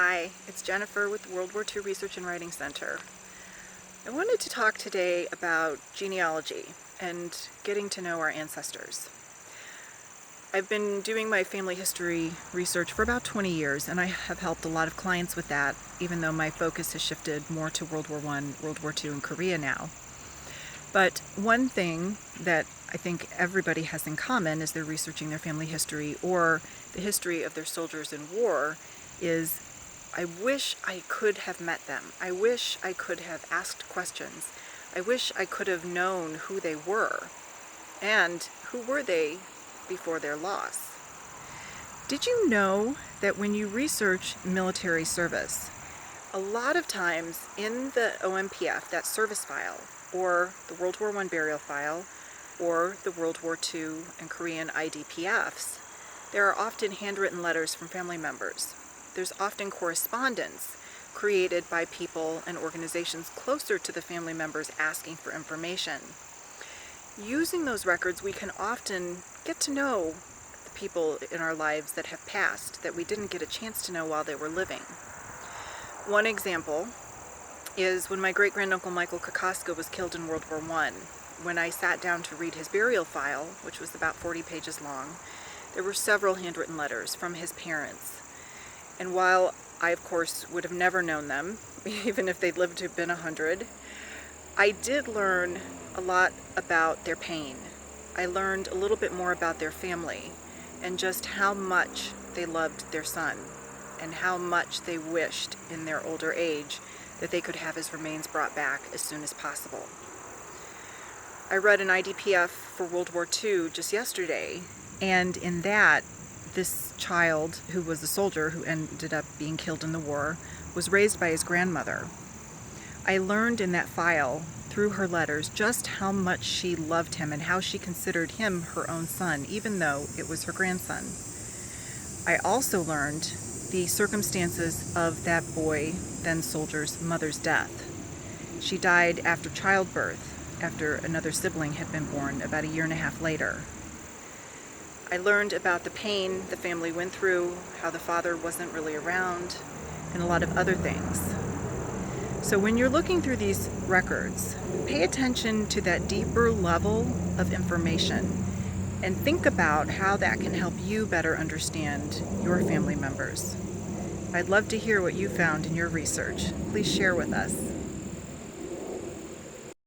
Hi, it's Jennifer with World War II Research and Writing Center. I wanted to talk today about genealogy and getting to know our ancestors. I've been doing my family history research for about 20 years, and I have helped a lot of clients with that, even though my focus has shifted more to World War I, World War II, and Korea now. But one thing that I think everybody has in common as they're researching their family history or the history of their soldiers in war is, I wish I could have met them. I wish I could have asked questions. I wish I could have known who they were and who were they before their loss. Did you know that when you research military service, a lot of times in the OMPF, that service file, or the World War I burial file, or the World War II and Korean IDPFs, there are often handwritten letters from family members. There's often correspondence created by people and organizations closer to the family members asking for information. Using those records, we can often get to know the people in our lives that have passed that we didn't get a chance to know while they were living. One example is when my great-granduncle Michael Kokoska was killed in World War I. When I sat down to read his burial file, which was about 40 pages long, there were several handwritten letters from his parents. And while I, of course, would have never known them, even if they'd lived to have been 100, I did learn a lot about their pain. I learned a little bit more about their family and just how much they loved their son and how much they wished in their older age that they could have his remains brought back as soon as possible. I read an IDPF for World War II just yesterday, and in that, this child, who was a soldier who ended up being killed in the war, was raised by his grandmother. I learned in that file, through her letters, just how much she loved him and how she considered him her own son, even though it was her grandson. I also learned the circumstances of that boy, then soldier's, mother's death. She died after childbirth, after another sibling had been born about a year and a half later. I learned about the pain the family went through, how the father wasn't really around, and a lot of other things. So when you're looking through these records, pay attention to that deeper level of information and think about how that can help you better understand your family members. I'd love to hear what you found in your research. Please share with us.